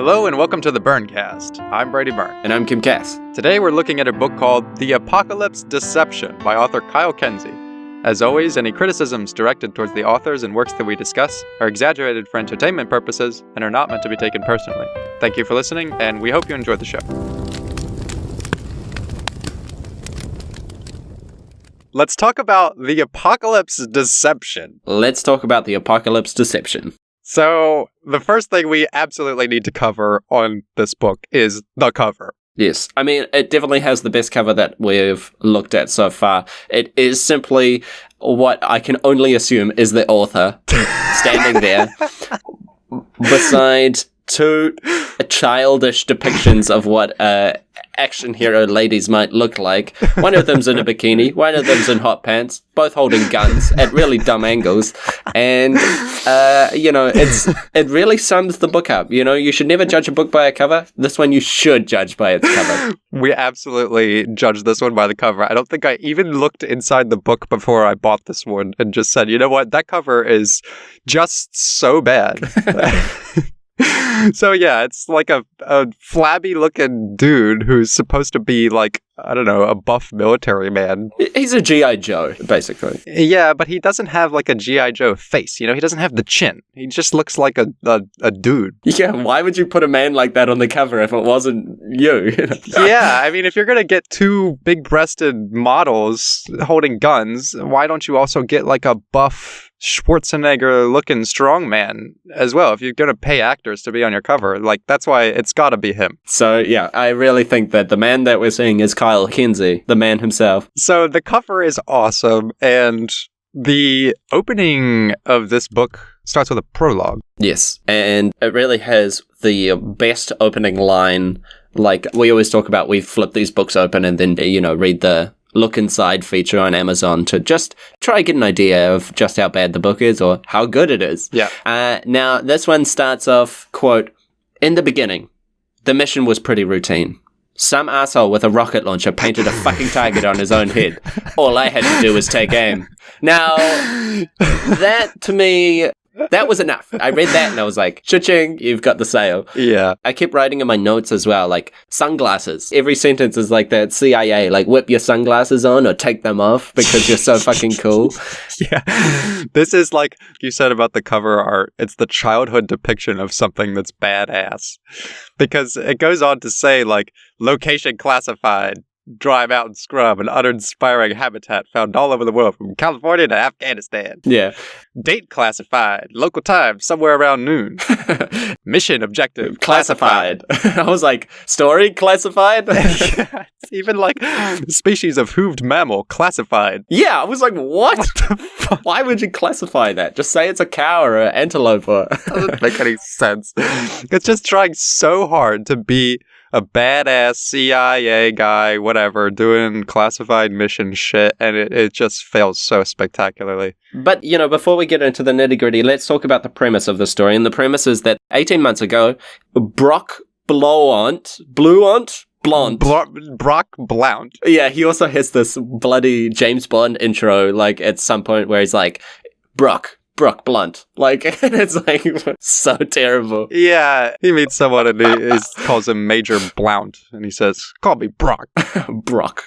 Hello and welcome to the BurnCast. I'm Brady Byrne. And I'm Kenze. Today we're looking at a book called The Apocalyptic Deception by author Kenze. As always, any criticisms directed towards the authors and works that we discuss are exaggerated for entertainment purposes and are not meant to be taken personally. Thank you for listening, and we hope you enjoyed the show. Let's talk about The Apocalyptic Deception. Let's talk about The Apocalyptic Deception. So, the first thing we absolutely need to cover on this book is the cover. Yes, I mean, it definitely has the best cover that we've looked at so far. It is simply what I can only assume is the author standing there beside two childish depictions of what action hero ladies might look like. One of them's in a bikini, one of them's in hot pants, both holding guns at really dumb angles. And, it really sums the book up. You know, you should never judge a book by a cover. This one you should judge by its cover. We absolutely judged this one by the cover. I don't think I even looked inside the book before I bought this one and just said, you know what, that cover is just so bad. So yeah, it's like a flabby looking dude who's supposed to be like, I don't know, a buff military man. He's a G.I. Joe, basically. Yeah, but he doesn't have like a G.I. Joe face, you know? He doesn't have the chin. He just looks like a dude. Yeah, why would you put a man like that on the cover if it wasn't you? Yeah, I mean, if you're going to get two big-breasted models holding guns, why don't you also get like a buff Schwarzenegger-looking strongman as well? If you're going to pay actors to be on your cover, like, that's why it's got to be him. So, yeah, I really think that the man that we're seeing is Kenze, the man himself. So the cover is awesome, and the opening of this book starts with a prologue. Yes, and it really has the best opening line. Like we always talk about, we flip these books open and then, read the look inside feature on Amazon to just try to get an idea of just how bad the book is or how good it is. Yeah. Now, this one starts off, quote, "In the beginning, the mission was pretty routine. Some asshole with a rocket launcher painted a fucking target on his own head. All I had to do was take aim." Now, that to me, that was enough. I read that and I was like, cha-ching, you've got the sale. Yeah. I kept writing in my notes as well, like, sunglasses. Every sentence is like that CIA, like, whip your sunglasses on or take them off because you're so fucking cool. Yeah. This is like you said about the cover art. It's the childhood depiction of something that's badass. Because it goes on to say, like, location classified, dry mountain scrub, an uninspiring habitat found all over the world, from California to Afghanistan. Yeah. Date classified, local time, somewhere around noon. Mission objective classified. I was like, story classified? Yeah, it's even like species of hooved mammal classified. Yeah, I was like, what? The fuck? Why would you classify that? Just say it's a cow or an antelope. Doesn't make any sense. It's just trying so hard to be a badass CIA guy, whatever, doing classified mission shit, and it just fails so spectacularly. But, before we get into the nitty-gritty, let's talk about the premise of the story. And the premise is that 18 months ago, Brock Blount. Brock Blount. Yeah, he also has this bloody James Bond intro, like, at some point where he's like, Brock Blount. Like, it's like so terrible. Yeah, he meets someone and he calls him Major Blount, and he says, "Call me Brock." Brock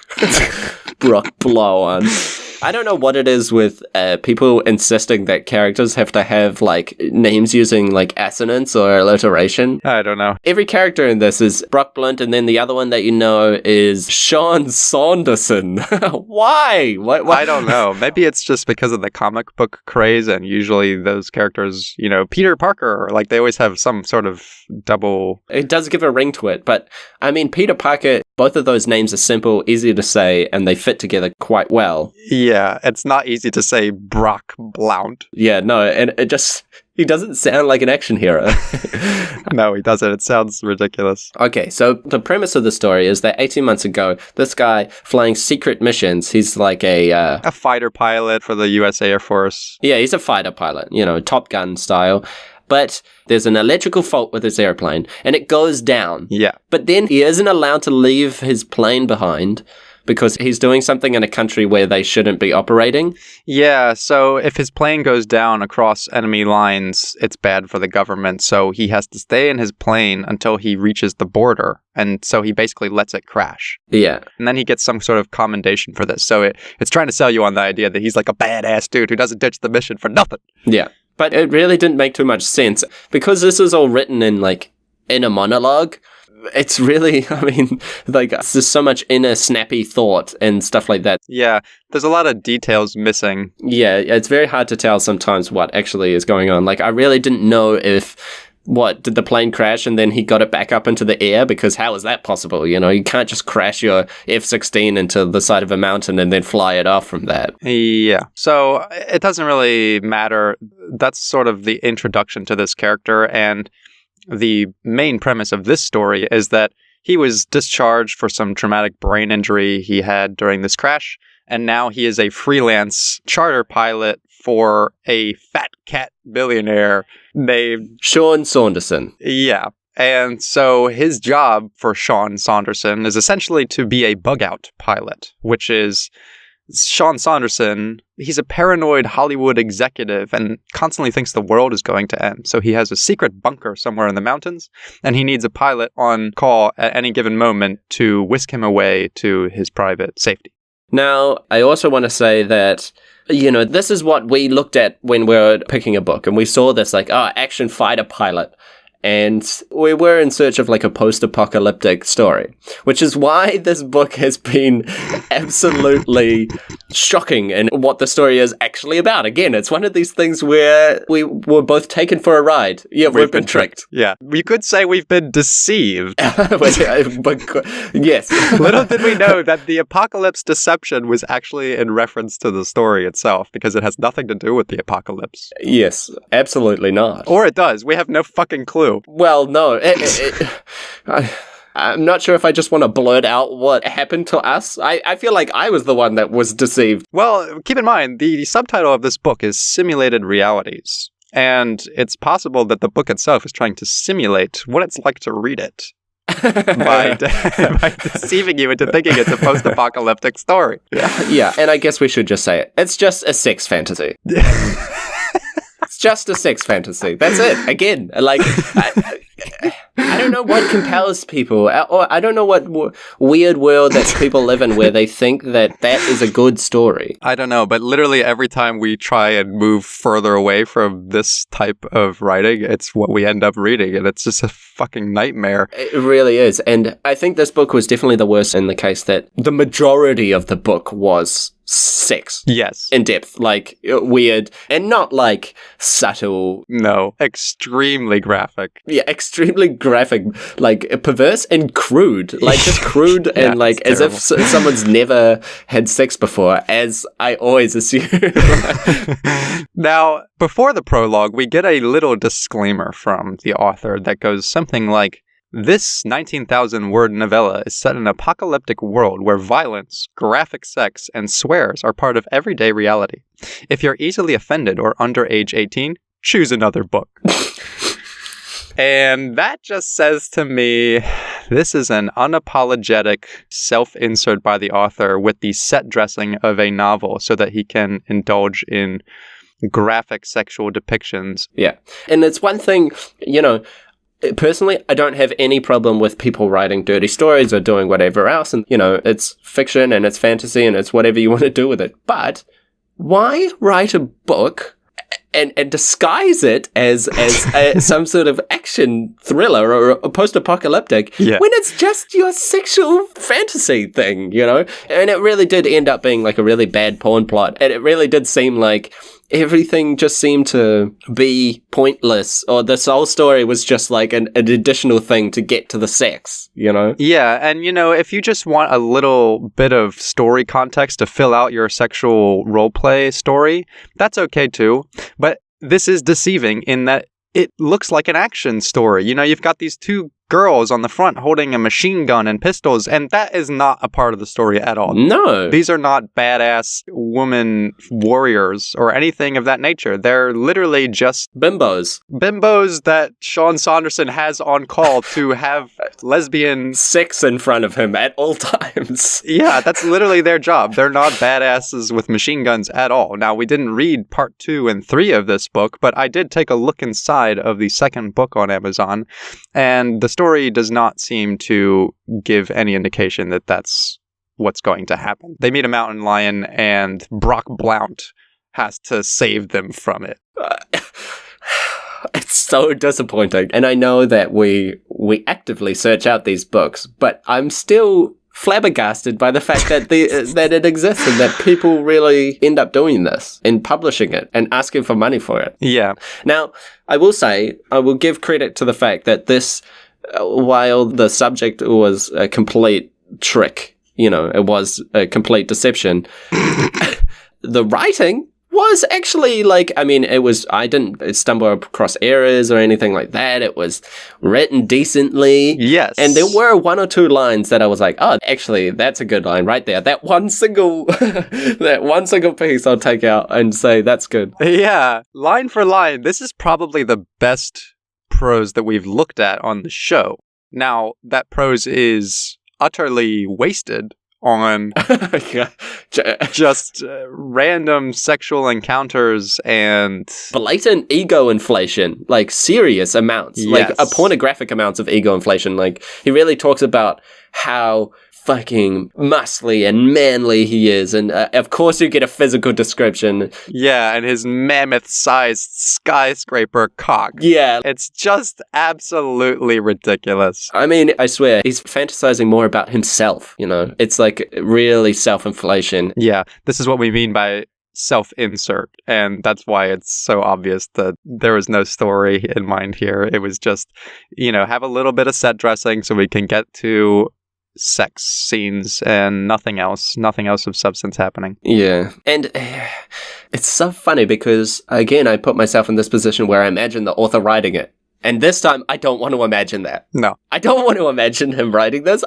Blount. I don't know what it is with people insisting that characters have to have, like, names using, like, assonance or alliteration. I don't know. Every character in this is Brock Blount, and then the other one that you know is Sean Saunderson. Why? What? I don't know. Maybe it's just because of the comic book craze, and usually those characters, Peter Parker, like, they always have some sort of double... It does give a ring to it, but, I mean, Peter Parker, both of those names are simple, easy to say, and they fit together quite well. Yeah, it's not easy to say Brock Blount. Yeah, no, and he doesn't sound like an action hero. No, he doesn't. It sounds ridiculous. Okay, so the premise of the story is that 18 months ago, this guy flying secret missions, he's like a fighter pilot for the US Air Force. Yeah, he's a fighter pilot, Top Gun style. But there's an electrical fault with his airplane, and it goes down. Yeah. But then he isn't allowed to leave his plane behind because he's doing something in a country where they shouldn't be operating. Yeah, so if his plane goes down across enemy lines, it's bad for the government, so he has to stay in his plane until he reaches the border, and so he basically lets it crash. Yeah. And then he gets some sort of commendation for this, so it's trying to sell you on the idea that he's like a badass dude who doesn't ditch the mission for nothing. Yeah. But it really didn't make too much sense, because this is all written in a monologue. It's really, I mean, like, there's so much inner snappy thought and stuff like that. Yeah, there's a lot of details missing. Yeah, it's very hard to tell sometimes what actually is going on. Like, I really didn't know if, did the plane crash and then he got it back up into the air? Because how is that possible? You know, you can't just crash your F-16 into the side of a mountain and then fly it off from that. Yeah, so it doesn't really matter. That's sort of the introduction to this character, and the main premise of this story is that he was discharged for some traumatic brain injury he had during this crash, and now he is a freelance charter pilot for a fat cat billionaire named Sean Saunderson. Yeah. And so his job for Sean Saunderson is essentially to be a bug-out pilot, which is Sean Saunderson. He's a paranoid Hollywood executive and constantly thinks the world is going to end. So he has a secret bunker somewhere in the mountains, and he needs a pilot on call at any given moment to whisk him away to his private safety. Now, I also want to say that, you know, this is what we looked at when we were picking a book, and we saw this action fighter pilot. And we were in search of like a post-apocalyptic story, which is why this book has been absolutely shocking in what the story is actually about. Again, it's one of these things where we were both taken for a ride. Yeah, we've been tricked. Yeah, you could say we've been deceived. Yes. Little did we know that the apocalypse deception was actually in reference to the story itself, because it has nothing to do with the apocalypse. Yes, absolutely not. Or it does. We have no fucking clue. Well, no. I'm not sure if I just want to blurt out what happened to us. I feel like I was the one that was deceived. Well, keep in mind, the subtitle of this book is Simulated Realities. And it's possible that the book itself is trying to simulate what it's like to read it. by deceiving you into thinking it's a post-apocalyptic story. Yeah, and I guess we should just say it. It's just a sex fantasy. It's just a sex fantasy. That's it. Again, like, I don't know what compels people, or I don't know what weird world that people live in where they think that is a good story. I don't know, but literally every time we try and move further away from this type of writing, it's what we end up reading, and it's just a fucking nightmare. It really is, and I think this book was definitely the worst in the case that the majority of the book was sex. Yes. In depth, like weird, and not like subtle. No, extremely graphic. Yeah, extremely graphic, like perverse and crude, like just crude Yeah, and like as if someone's never had sex before, as I always assume. Now, before the prologue, we get a little disclaimer from the author that goes something like, this 19,000-word novella is set in an apocalyptic world where violence, graphic sex, and swears are part of everyday reality. If you're easily offended or under age 18, choose another book. And that just says to me, this is an unapologetic self-insert by the author with the set dressing of a novel so that he can indulge in graphic sexual depictions. Yeah. And it's one thing, you know, personally, I don't have any problem with people writing dirty stories or doing whatever else. And, you know, it's fiction and it's fantasy and it's whatever you want to do with it. But why write a book and disguise it as some sort of action thriller or a post-apocalyptic when it's just your sexual fantasy thing, you know? And it really did end up being like a really bad porn plot. And it really did seem like everything just seemed to be pointless, or this whole story was just like an additional thing to get to the sex, you know? Yeah, and you know, if you just want a little bit of story context to fill out your sexual roleplay story, that's okay too. But this is deceiving in that it looks like an action story. You know, you've got these two girls on the front holding a machine gun and pistols, and that is not a part of the story at all. No. These are not badass woman warriors or anything of that nature. They're literally just bimbos. Bimbos that Sean Saunderson has on call to have lesbian sex in front of him at all times. Yeah, that's literally their job. They're not badasses with machine guns at all. Now, we didn't read part 2 and 3 of this book, but I did take a look inside of the second book on Amazon, and the story does not seem to give any indication that that's what's going to happen. They meet a mountain lion, and Blount has to save them from it. It's so disappointing. And I know that we actively search out these books, but I'm still flabbergasted by the fact that that it exists and that people really end up doing this and publishing it and asking for money for it. Yeah. Now, I will give credit to the fact that this, while the subject was a complete trick, it was a complete deception, the writing was actually I didn't stumble across errors or anything like that. It was written decently. Yes. And there were 1 or 2 lines that I was like, oh, actually, that's a good line right there. That one single piece I'll take out and say, that's good. Yeah. Line for line, this is probably the best prose that we've looked at on the show. Now, that prose is utterly wasted on just random sexual encounters and blatant ego inflation, like serious amounts, yes. like pornographic amounts of ego inflation. Like, he really talks about how fucking muscly and manly he is, and of course you get a physical description. Yeah, and his mammoth-sized skyscraper cock. Yeah. It's just absolutely ridiculous. I mean, I swear, he's fantasizing more about himself, It's like really self-inflation. Yeah, this is what we mean by self-insert, and that's why it's so obvious that there was no story in mind here. It was just, have a little bit of set dressing so we can get to sex scenes and nothing else of substance happening. Yeah. And it's so funny because, again, I put myself in this position where I imagine the author writing it. And this time, I don't want to imagine that. No. I don't want to imagine him writing this.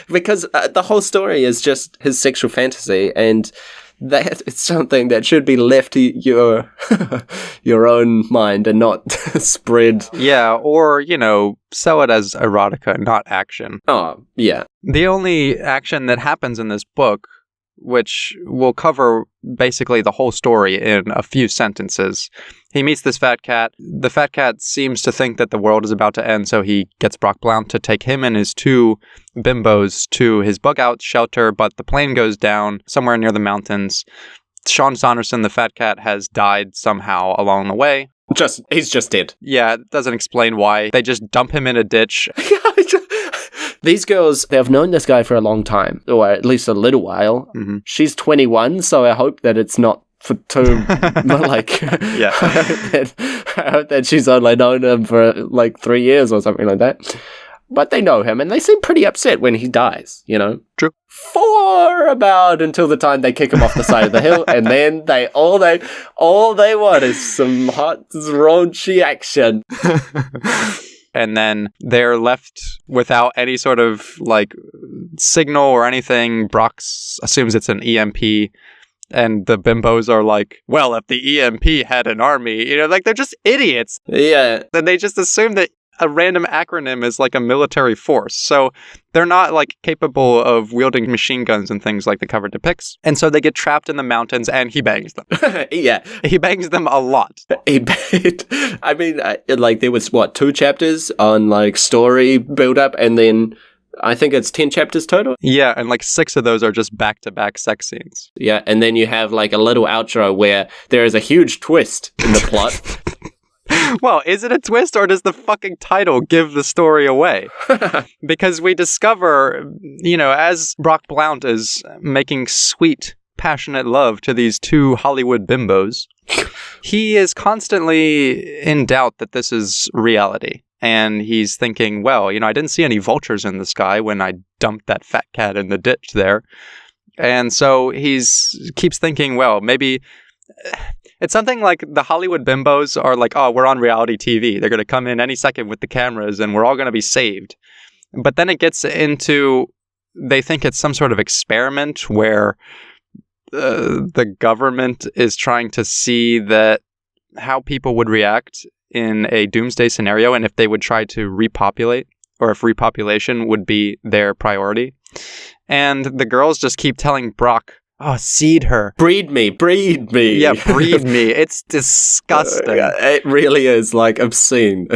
Because the whole story is just his sexual fantasy, and that it's something that should be left to your own mind and not spread. Yeah, or, sell it as erotica, not action. Oh, yeah. The only action that happens in this book, which will cover basically the whole story in a few sentences. He meets this fat cat. The fat cat seems to think that the world is about to end, so he gets Blount to take him and his 2 bimbos to his bug-out shelter, but the plane goes down somewhere near the mountains. Sean Saunderson, the fat cat, has died somehow along the way. He's just dead. Yeah, it doesn't explain why. They just dump him in a ditch. These girls, they've known this guy for a long time, or at least a little while. Mm-hmm. She's 21, so I hope that it's not for too, Yeah. I hope that she's only known him for 3 years or something like that. But they know him, and they seem pretty upset when he dies, True. For about until the time they kick him off the side of the hill, and then all they want is some hot, raunchy action. And then they're left without any sort of signal or anything. Brock assumes it's an EMP, and the bimbos are like, well, if the EMP had an army, they're just idiots. Yeah. And they just assume that a random acronym is a military force. So they're not capable of wielding machine guns and things like the cover depicts. And so they get trapped in the mountains, and he bangs them. Yeah. He bangs them a lot. I mean, there was 2 chapters on story build up, and then I think it's 10 chapters total. Yeah, and 6 of those are just back-to-back sex scenes. Yeah, and then you have a little outro where there is a huge twist in the plot. Well, is it a twist, or does the fucking title give the story away? Because we discover, as Blount is making sweet, passionate love to these 2 Hollywood bimbos, he is constantly in doubt that this is reality. And he's thinking, well, I didn't see any vultures in the sky when I dumped that fat cat in the ditch there. And so keeps thinking, well, maybe it's something like the Hollywood bimbos are oh, we're on reality TV. They're going to come in any second with the cameras and we're all going to be saved. But then it gets into, they think it's some sort of experiment where the government is trying to see how people would react in a doomsday scenario and if they would try to repopulate or if repopulation would be their priority. And the girls just keep telling Brock, oh, seed her. Breed me. Yeah, breed me. It's disgusting. It really is, like, obscene.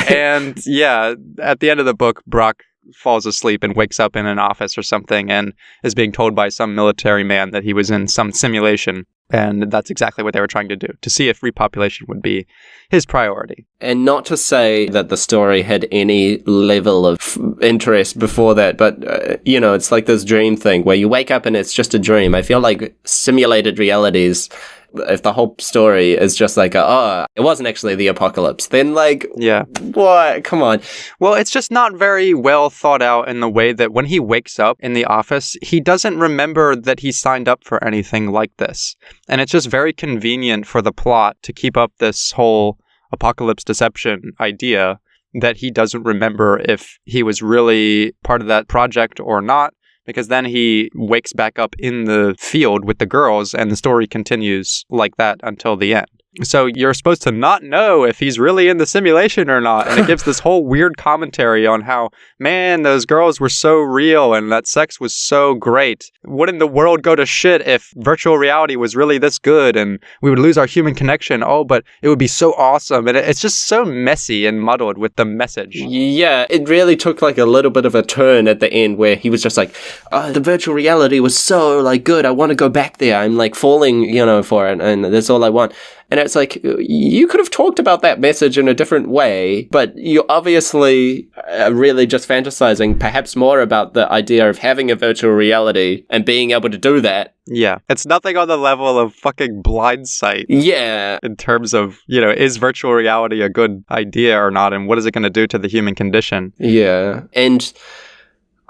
And yeah, at the end of the book, Brock falls asleep and wakes up in an office or something and is being told by some military man that he was in some simulation. And that's exactly what they were trying to do, to see if repopulation would be his priority. And not to say that the story had any level of interest before that, but, it's like this dream thing where you wake up and it's just a dream. I feel like simulated realities, if the whole story is just like, it wasn't actually the apocalypse, then yeah, what? Come on. Well, it's just not very well thought out in the way that when he wakes up in the office, he doesn't remember that he signed up for anything like this. And it's just very convenient for the plot to keep up this whole apocalypse deception idea that he doesn't remember if he was really part of that project or not. Because then he wakes back up in the field with the girls and the story continues like that until the end. So you're supposed to not know if he's really in the simulation or not. And it gives this whole weird commentary on how, man, those girls were so real and that sex was so great. Wouldn't the world go to shit if virtual reality was really this good and we would lose our human connection? Oh, but it would be so awesome. And it's just so messy and muddled with the message. Yeah, it really took like a little bit of a turn at the end where he was just like, the virtual reality was so like good. I want to go back there. I'm like falling, for it. And that's all I want. And it's like, you could have talked about that message in a different way, but you're obviously really just fantasizing perhaps more about the idea of having a virtual reality and being able to do that. Yeah, it's nothing on the level of fucking Blindsight. Yeah. In terms of, is virtual reality a good idea or not, and what is it going to do to the human condition? Yeah, and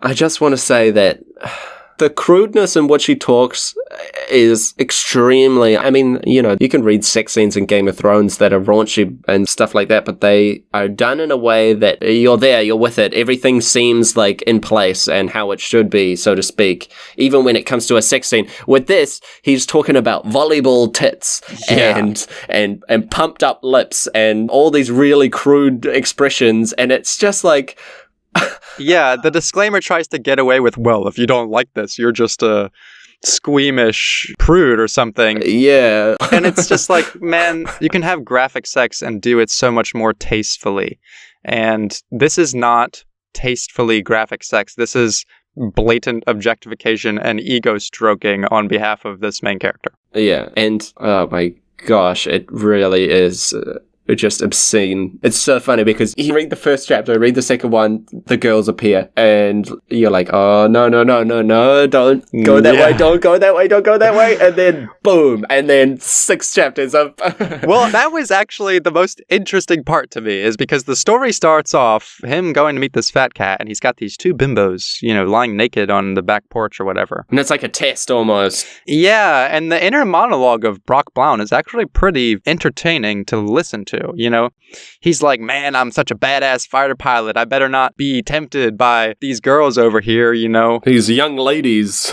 I just want to say that the crudeness in which he talks is extremely, you can read sex scenes in Game of Thrones that are raunchy and stuff like that, but they are done in a way that you're there, you're with it. Everything seems like in place and how it should be, so to speak, even when it comes to a sex scene. With this, he's talking about volleyball tits and pumped up lips and all these really crude expressions, and it's just like... Yeah, the disclaimer tries to get away with, well, if you don't like this, you're just a squeamish prude or something. Yeah. And it's just like, man, you can have graphic sex and do it so much more tastefully. And this is not tastefully graphic sex. This is blatant objectification and ego stroking on behalf of this main character. Yeah, and oh my gosh, it really is... just obscene. It's so funny because you read the first chapter, read the second one, the girls appear, and you're like, oh, no, don't go that way, don't go that way, and then boom, and then 6 chapters up. Well, that was actually the most interesting part to me, is because the story starts off him going to meet this fat cat, and he's got these 2 bimbos, lying naked on the back porch or whatever. And it's like a test almost. Yeah, and the inner monologue of Brock Blount is actually pretty entertaining to listen to. He's like, man, I'm such a badass fighter pilot. I better not be tempted by these girls over here, These young ladies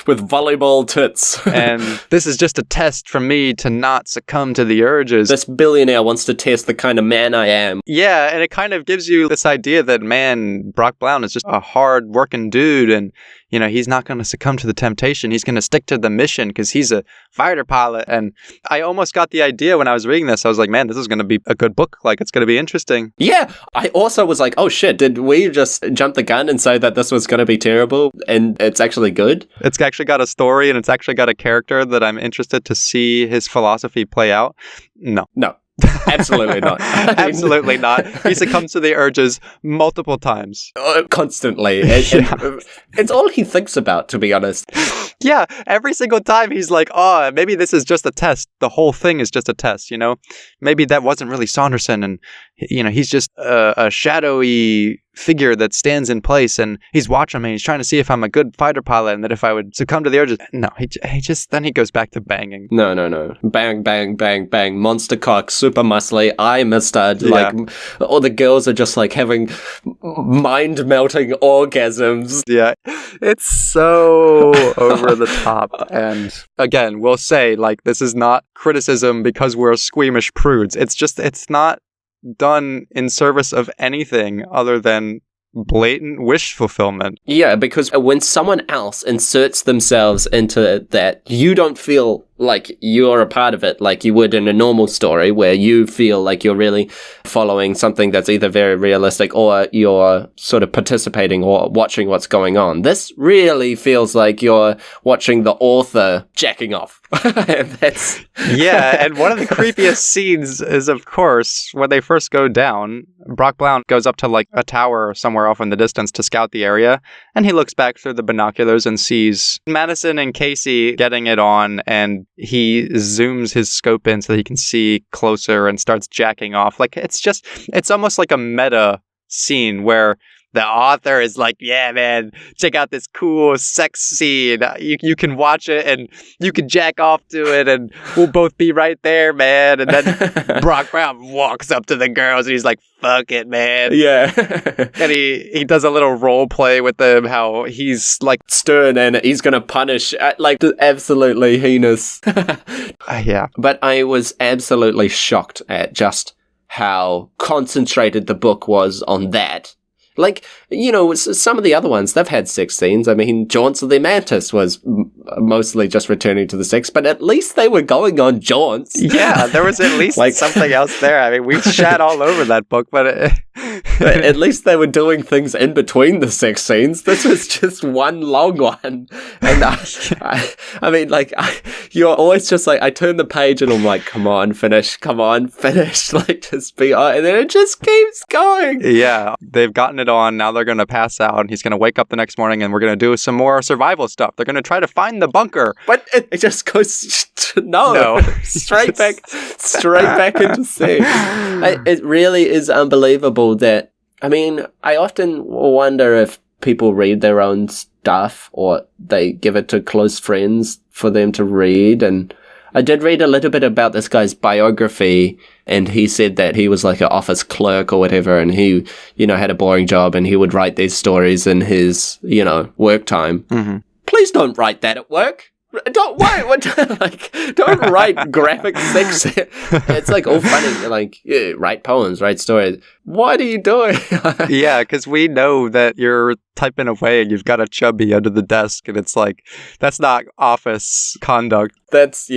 with volleyball tits. And this is just a test for me to not succumb to the urges. This billionaire wants to test the kind of man I am. Yeah, and it kind of gives you this idea that, man, Brock Blount is just a hard-working dude, and he's not going to succumb to the temptation. He's going to stick to the mission because he's a fighter pilot. And I almost got the idea when I was reading this. I was like, man, this is going to be a good book. Like, it's going to be interesting. Yeah. I also was like, oh shit, did we just jump the gun and say that this was going to be terrible and it's actually good? It's actually got a story and it's actually got a character that I'm interested to see his philosophy play out. No. Absolutely not. Absolutely not. He succumbs to the urges multiple times. Constantly. It's all he thinks about, to be honest. Yeah, every single time he's like, oh, maybe this is just a test. The whole thing is just a test, Maybe that wasn't really Saunderson and, he's just a shadowy figure that stands in place and he's watching me. He's trying to see if I'm a good fighter pilot and that if I would succumb to the urges. No, then he goes back to banging. No. Bang, bang, bang, bang. Monster cock, super muscly, I'm a stud. Yeah. Like, all the girls are just like having mind-melting orgasms. Yeah, it's so over the top. And again, we'll say, like, this is not criticism because we're squeamish prudes. It's not done in service of anything other than blatant wish fulfillment. Yeah, because when someone else inserts themselves into that, you don't feel like you're a part of it like you would in a normal story where you feel like you're really following something that's either very realistic or you're sort of participating or watching what's going on. This really feels like you're watching the author jacking off. That's Yeah, and one of the creepiest scenes is, of course, when they first go down, Brock Blount goes up to like a tower somewhere off in the distance to scout the area, and he looks back through the binoculars and sees Madison and Casey getting it on, and he zooms his scope in so that he can see closer and starts jacking off. Like, it's almost like a meta scene where the author is like, yeah, man, check out this cool sex scene. You can watch it and you can jack off to it and we'll both be right there, man. And then Brock Brown walks up to the girls and he's like, fuck it, man. Yeah. And he does a little role play with them, how he's like stern and he's going to punish, like, absolutely heinous. Yeah. But I was absolutely shocked at just how concentrated the book was on that. Like, you know, some of the other ones, they've had sex scenes. I mean, Jaunts of the Mantis was mostly just returning to the sex, but at least they were going on jaunts. Yeah, there was at least like something else there. I mean, we shat all over that book, but at least they were doing things in between the sex scenes. This was just one long one. And I mean, like, you're always just like, I turn the page and I'm like, come on, finish, like, just be on. And then it just keeps going. Yeah, they've gotten it on. Now they're going to pass out and he's going to wake up the next morning and we're going to do some more survival stuff. They're going to try to find the bunker. But it just goes, no. straight back into sex. It really is unbelievable that, I mean, I often wonder if people read their own stuff or they give it to close friends for them to read. And I did read a little bit about this guy's biography, and he said that he was like an office clerk or whatever, and he, you know, had a boring job and he would write these stories in his, you know, work time. Mm-hmm. Please don't write that at work. Don't write graphic sex. It's like all funny, like, yeah, write poems, write stories. What are you doing? Yeah, because we know that you're typing away and you've got a chubby under the desk, and it's like, that's not office conduct. That's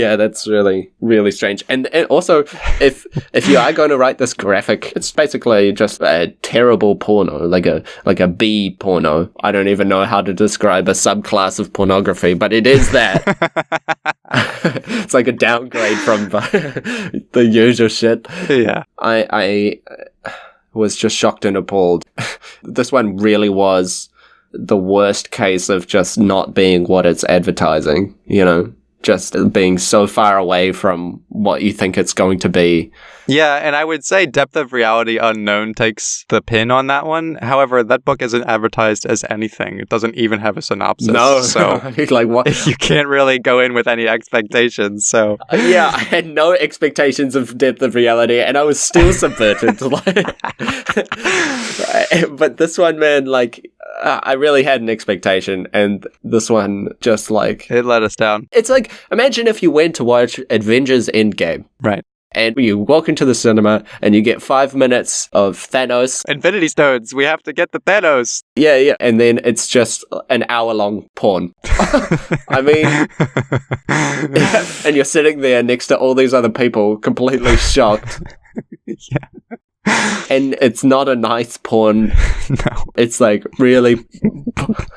really, really strange. And also, if you are going to write this graphic, it's basically just a terrible porno, like a B porno. I don't even know how to describe a subclass of pornography, but it is that. It's like a downgrade from the usual shit. Yeah. I was just shocked and appalled. This one really was the worst case of just not being what it's advertising, you know? Just being so far away from what you think it's going to be. Yeah, and I would say Depth of Reality Unknown takes the pin on that one. However, that book isn't advertised as anything. It doesn't even have a synopsis. No. So like, what? You can't really go in with any expectations. So yeah, I had no expectations of Depth of Reality, and I was still subverted. But this one, man, like, I really had an expectation, and this one just like... it let us down. It's like, imagine if you went to watch Avengers Endgame. Right. And you walk into the cinema and you get 5 minutes of Thanos. Infinity Stones. We have to get the Thanos. Yeah. And then it's just an hour-long porn. I mean... and you're sitting there next to all these other people completely shocked. Yeah. And it's not a nice porn. No. It's like really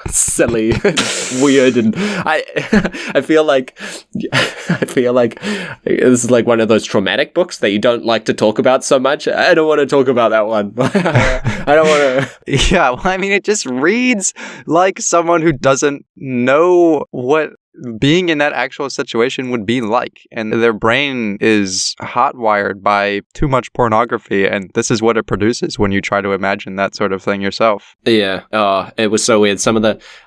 silly, weird, and I feel like this is like one of those traumatic books that you don't like to talk about so much. I don't want to talk about that one. I don't want to. Yeah, well, I mean, it just reads like someone who doesn't know what being in that actual situation would be like, and their brain is hotwired by too much pornography, and this is what it produces when you try to imagine that sort of thing yourself. Yeah. Oh, it was so weird.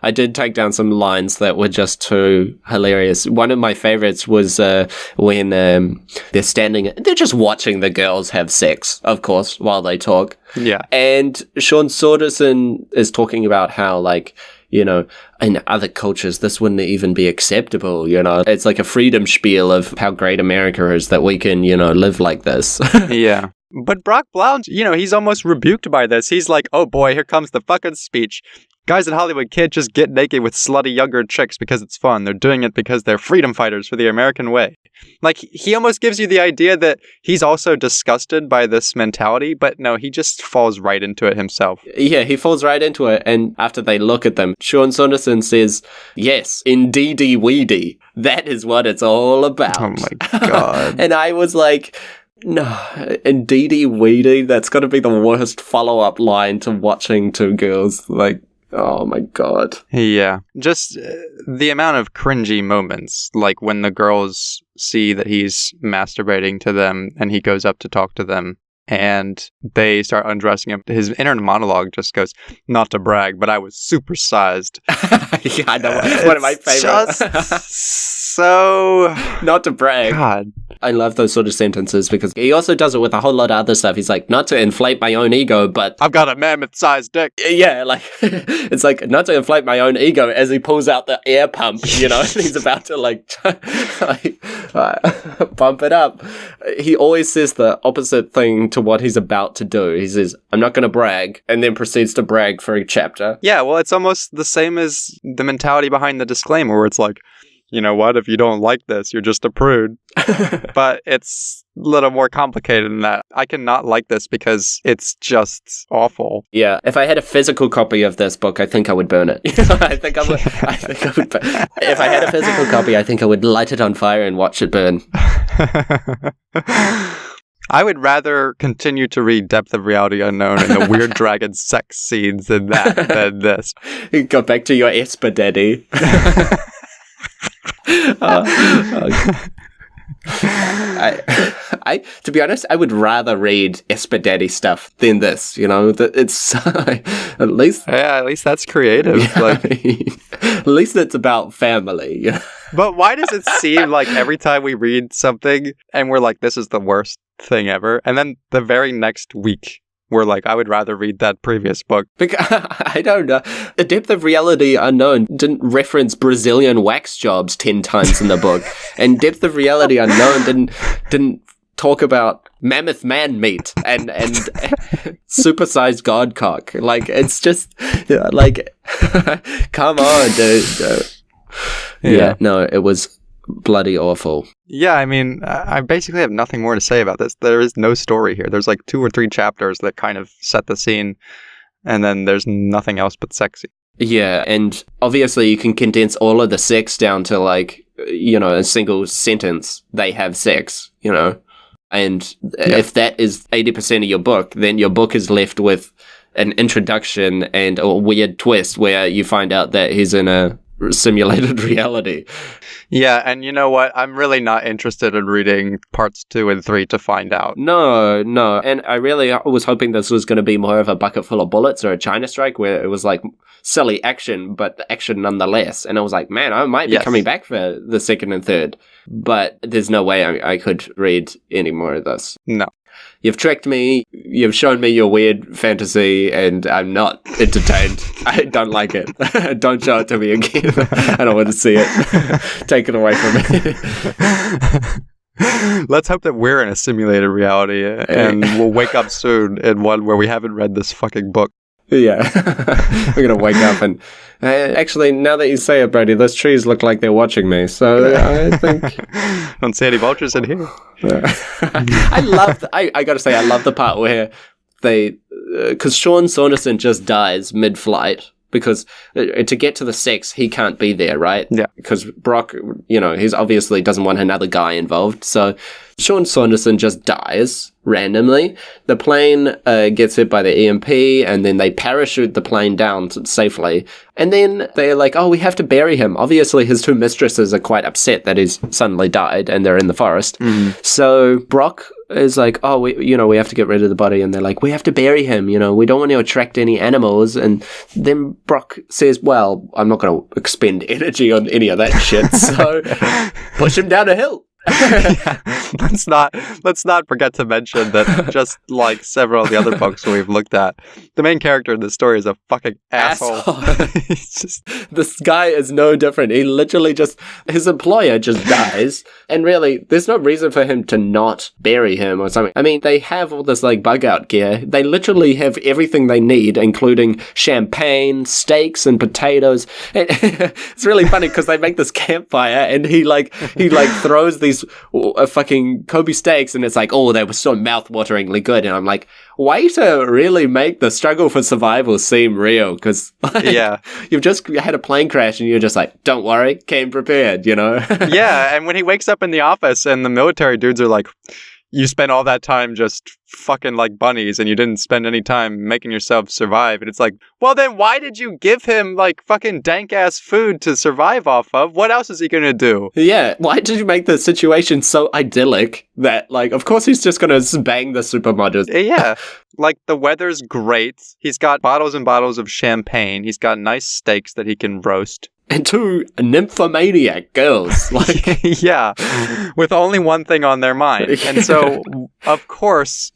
I did take down some lines that were just too hilarious. One of my favorites was when they're just watching the girls have sex, of course, while they talk. Yeah. And Sean Sorderson is talking about how, like, you know, in other cultures, this wouldn't even be acceptable, you know. It's like a freedom spiel of how great America is that we can, you know, live like this. Yeah. But Brock Blount, he's almost rebuked by this. He's like, oh boy, here comes the fucking speech. Guys in Hollywood can't just get naked with slutty younger chicks because it's fun. They're doing it because they're freedom fighters for the American way. Like, he almost gives you the idea that he's also disgusted by this mentality, but no, he just falls right into it himself. Yeah, he falls right into it, and after they look at them, Sean Saunderson says, yes, indeedy weedy. That is what it's all about. Oh my god. And I was like, no, indeedy weedy? That's got to be the worst follow-up line to watching two girls, like, oh my god. Yeah. Just the amount of cringy moments, like when the girls see that he's masturbating to them and he goes up to talk to them and they start undressing him. His inner monologue just goes, not to brag, but I was supersized. Yeah, I know. One of my favorites. So... Not to brag. God. I love those sort of sentences because he also does it with a whole lot of other stuff. He's like, not to inflate my own ego, but... I've got a mammoth-sized dick. Yeah, like, it's like, not to inflate my own ego as he pulls out the air pump, and he's about to, pump it up. He always says the opposite thing to what he's about to do. He says, I'm not going to brag, and then proceeds to brag for a chapter. Yeah, well, it's almost the same as the mentality behind the disclaimer, where it's like, you know what, if you don't like this, you're just a prude. But it's a little more complicated than that. I cannot like this because it's just awful. Yeah, if I had a physical copy of this book, I think I would burn it. If I had a physical copy, I think I would light it on fire and watch it burn. I would rather continue to read Depth of Reality Unknown and the Weird Dragon sex scenes than this. You go back to your Esper daddy. I to be honest, I would rather read Esper Daddy stuff than this. It's at least that's creative. Yeah, at least it's about family. But why does it seem like every time we read something and we're like, this is the worst thing ever, and then the very next week we're like, I would rather read that previous book? Because, I don't know. The Depth of Reality Unknown didn't reference Brazilian wax jobs 10 times in the book. And Depth of Reality Unknown didn't talk about mammoth man meat and supersized god cock. Like, it's just, like, come on, dude. Yeah, no, it was bloody awful. Yeah, I mean, I basically have nothing more to say about this. There is no story here. There's like 2 or 3 chapters that kind of set the scene, and then there's nothing else but sexy. Yeah, and obviously you can condense all of the sex down to like, a single sentence. They have sex, And if that is 80% of your book, then your book is left with an introduction and a weird twist where you find out that he's in a simulated reality. Yeah, and you know what? I'm really not interested in reading parts 2 and 3 to find out. No. And I really was hoping this was going to be more of a bucket full of bullets or a China strike where it was like silly action, but action nonetheless. And I was like, man, I might be coming back for the second and third. But there's no way I could read any more of this. No. You've tricked me, you've shown me your weird fantasy, and I'm not entertained. I don't like it. Don't show it to me again. I don't want to see it. Take it away from me. Let's hope that we're in a simulated reality, and we'll wake up soon in one where we haven't read this fucking book. Yeah. We're going to wake up and... actually, now that you say it, Brady, those trees look like they're watching me, so I think... Don't see any vultures in here. I gotta say, I love the part where they... Because Sean Saunderson just dies mid-flight, because to get to the sex, he can't be there, right? Yeah. Because Brock, he's obviously doesn't want another guy involved, so Sean Saunderson just dies randomly. The plane gets hit by the EMP, and then they parachute the plane down safely. And then they're like, oh, we have to bury him. Obviously, his 2 mistresses are quite upset that he's suddenly died, and they're in the forest. Mm-hmm. So Brock is like, oh, we have to get rid of the body. And they're like, we have to bury him. We don't want to attract any animals. And then Brock says, well, I'm not going to expend energy on any of that shit. So push him down a hill. Yeah. Let's not forget to mention that just like several of the other books we've looked at, the main character in this story is a fucking asshole. He's just... This guy is no different. He literally just, his employer just dies, and really, there's no reason for him to not bury him or something. I mean, they have all this like bug out gear. They literally have everything they need, including champagne, steaks, and potatoes. And it's really funny because they make this campfire, and he throws these fucking Kobe steaks, and it's like, oh, they were so mouth-wateringly good. And I'm like, way to really make the struggle for survival seem real, because you've just had a plane crash and you're just like, don't worry, came prepared, you know? Yeah, and when he wakes up in the office and the military dudes are like, you spent all that time just fucking like bunnies and you didn't spend any time making yourself survive. And it's like, well, then why did you give him like fucking dank ass food to survive off of? What else is he gonna do? Yeah, why did you make the situation so idyllic that, like, of course he's just gonna bang the supermodels? Yeah, like the weather's great. He's got bottles and bottles of champagne. He's got nice steaks that he can roast. And 2 nymphomaniac girls. Like, yeah, with only one thing on their mind. And so, of course,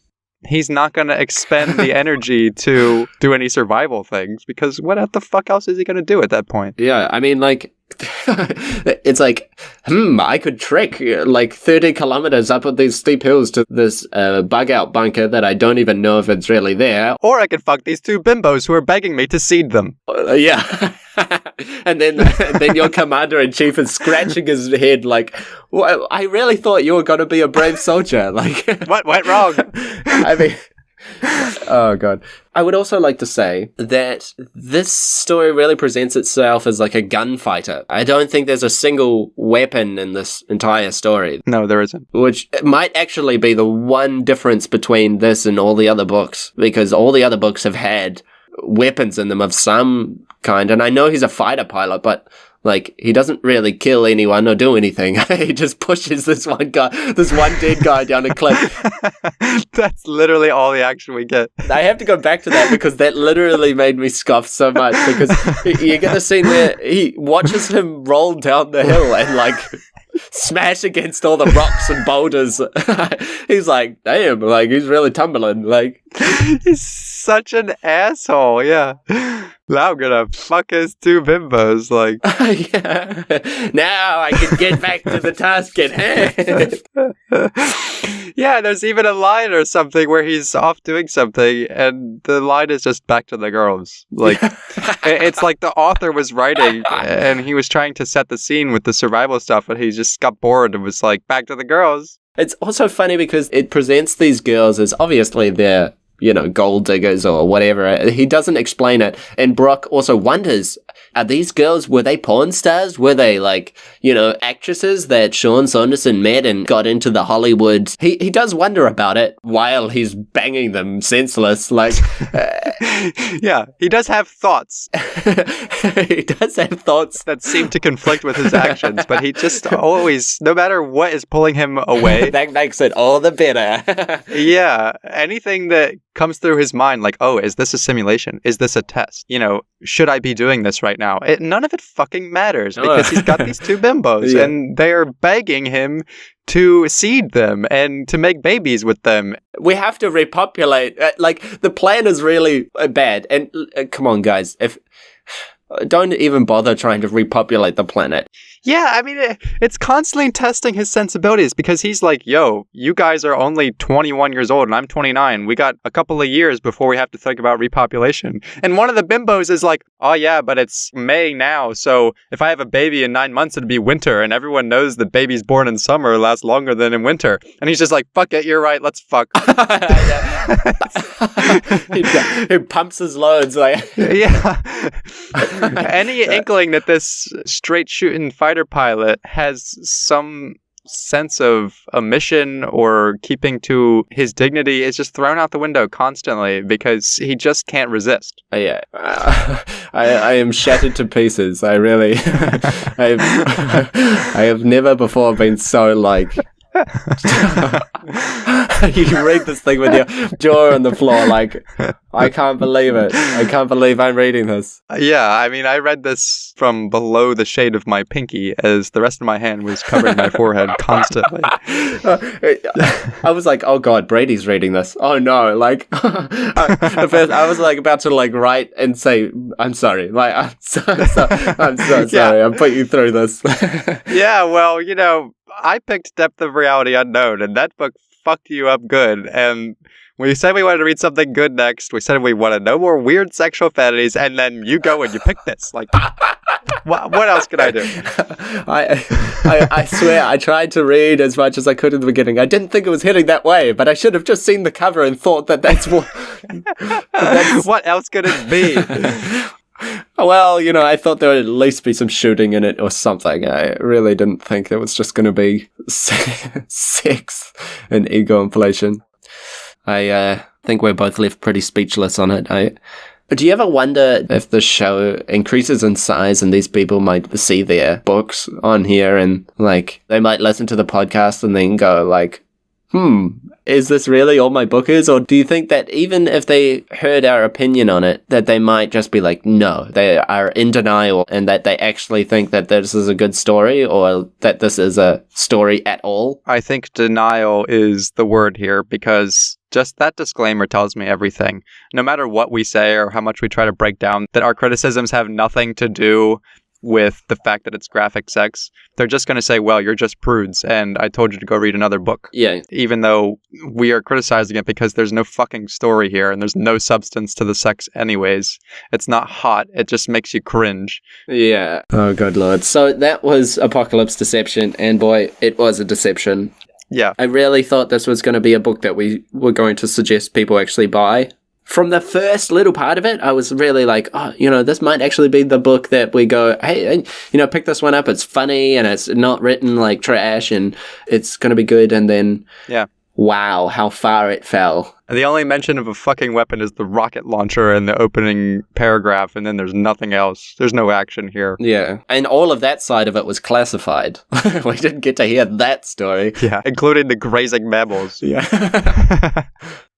he's not going to expend the energy to do any survival things, because what the fuck else is he going to do at that point? Yeah, I mean, like, it's like, I could trek like 30 kilometers up these steep hills to this bug-out bunker that I don't even know if it's really there. Or I could fuck these 2 bimbos who are begging me to seed them. Yeah. And then your commander-in-chief is scratching his head like, well, I really thought you were going to be a brave soldier. Like, what went wrong? I mean... Oh, God. I would also like to say that this story really presents itself as like a gunfighter. I don't think there's a single weapon in this entire story. No, there isn't. Which might actually be the one difference between this and all the other books, because all the other books have had weapons in them of some kind. And I know he's a fighter pilot, but... like, he doesn't really kill anyone or do anything. He just pushes this one dead guy down a cliff. That's literally all the action we get. I have to go back to that because that literally made me scoff so much, because you get a scene where he watches him roll down the hill and, like, smash against all the rocks and boulders. He's like, damn, like, he's really tumbling. Like, he's such an asshole, yeah. Now I'm gonna fuck his 2 bimbos, like. Yeah. Now I can get back to the task at hand. Yeah, there's even a line or something where he's off doing something, and the line is just back to the girls. Like, it's like the author was writing, and he was trying to set the scene with the survival stuff, and he just got bored and was like, back to the girls. It's also funny because it presents these girls as obviously they're, you know, gold diggers or whatever. He doesn't explain it. And Brock also wonders, are these girls, were they porn stars? Were they, like, you know, actresses that Sean Saunderson met and got into the Hollywood? He does wonder about it while he's banging them senseless. Like, yeah, he does have thoughts. He does have thoughts that seem to conflict with his actions, but he just always, no matter what is pulling him away. That makes it all the better. Yeah, anything that comes through his mind, like, oh, is this a simulation? Is this a test? You know, should I be doing this right now? None of it fucking matters, because he's got these 2 bimbos, and they are begging him to seed them and to make babies with them. We have to repopulate. Like, the plan is really bad. And come on, guys, don't even bother trying to repopulate the planet. Yeah, I mean, it's constantly testing his sensibilities, because he's like, yo, you guys are only 21 years old and I'm 29. We got a couple of years before we have to think about repopulation. And one of the bimbos is like, oh yeah, but it's May now, so if I have a baby in 9 months, it'd be winter, and everyone knows that babies born in summer last longer than in winter. And he's just like, fuck it, you're right, let's fuck. He pumps his loads, like. Yeah. Any inkling that this straight shooting fighter pilot has some sense of a mission or keeping to his dignity is just thrown out the window constantly, because he just can't resist. Yeah. I am shattered to pieces. I really I have never before been so like You read this thing with your jaw on the floor, like, I can't believe it. I can't believe I'm reading this. Yeah, I mean, I read this from below the shade of my pinky as the rest of my hand was covering my forehead constantly. I was like, oh god, Brady's reading this. Oh no, like, I was like about to like write and say, I'm sorry. Like, I'm so sorry. Yeah. I put you through this. Yeah, well, I picked Depth of Reality Unknown, and that book fucked you up good. And we said we wanted to read something good next. We said we wanted no more weird sexual fantasies, and then you go and you pick this. Like, what else can I do? I swear, I tried to read as much as I could in the beginning. I didn't think it was heading that way, but I should have just seen the cover and thought that's what... What else could it be? Well, I thought there would at least be some shooting in it or something. I really didn't think there was just going to be sex and ego inflation. I think we're both left pretty speechless on it. Do you ever wonder if the show increases in size and these people might see their books on here and, like, they might listen to the podcast and then go, like, is this really all my book is? Or do you think that even if they heard our opinion on it, that they might just be like, no, they are in denial and that they actually think that this is a good story or that this is a story at all? I think denial is the word here because just that disclaimer tells me everything. No matter what we say or how much we try to break down, that our criticisms have nothing to do with the fact that it's graphic sex. They're just going to say, well, you're just prudes, and I told you to go read another book. Yeah. Even though we are criticizing it because there's no fucking story here, and there's no substance to the sex anyways. It's not hot, it just makes you cringe. Yeah. Oh, good lord. So that was Apocalypse Deception, and boy, it was a deception. Yeah. I really thought this was going to be a book that we were going to suggest people actually buy. From the first little part of it, I was really like, oh, this might actually be the book that we go, hey, pick this one up. It's funny and it's not written like trash and it's going to be good. And then, yeah, wow, how far it fell. The only mention of a fucking weapon is the rocket launcher in the opening paragraph, and then there's nothing else. There's no action here. Yeah. And all of that side of it was classified. We didn't get to hear that story. Yeah, including the grazing mammals. Yeah.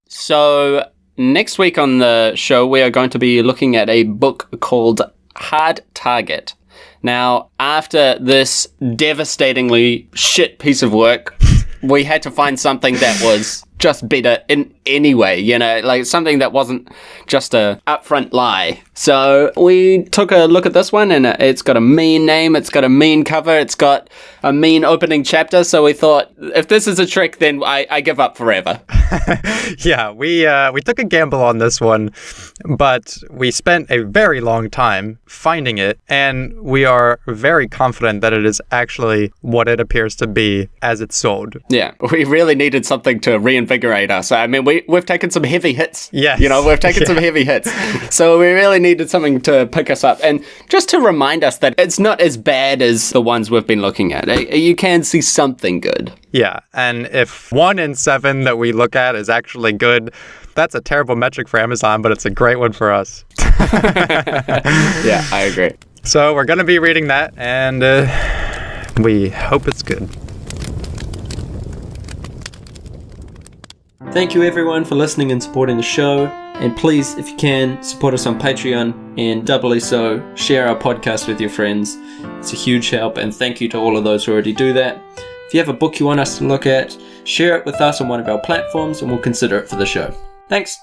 So... next week on the show, we are going to be looking at a book called Hard Target. Now, after this devastatingly shit piece of work, we had to find something that was just better in any way, like something that wasn't just a upfront lie. So we took a look at this one, and it's got a mean name, it's got a mean cover, it's got a mean opening chapter, so we thought, if this is a trick, then I give up forever. Yeah, we took a gamble on this one, but we spent a very long time finding it, and we are very confident that it is actually what it appears to be as it's sold. Yeah, we really needed something to reinvigorate us. I mean, we've taken some heavy hits. Yes. We've taken some heavy hits. So we really needed something to pick us up. And just to remind us that it's not as bad as the ones we've been looking at. You can see something good. Yeah, and if 1 in 7 that we look at is actually good, that's a terrible metric for Amazon, but it's a great one for us. Yeah, I agree. So we're going to be reading that, and we hope it's good. Thank you everyone for listening and supporting the show. And please, if you can, support us on Patreon, and doubly so, share our podcast with your friends. It's a huge help, and thank you to all of those who already do that. If you have a book you want us to look at, share it with us on one of our platforms and we'll consider it for the show. Thanks!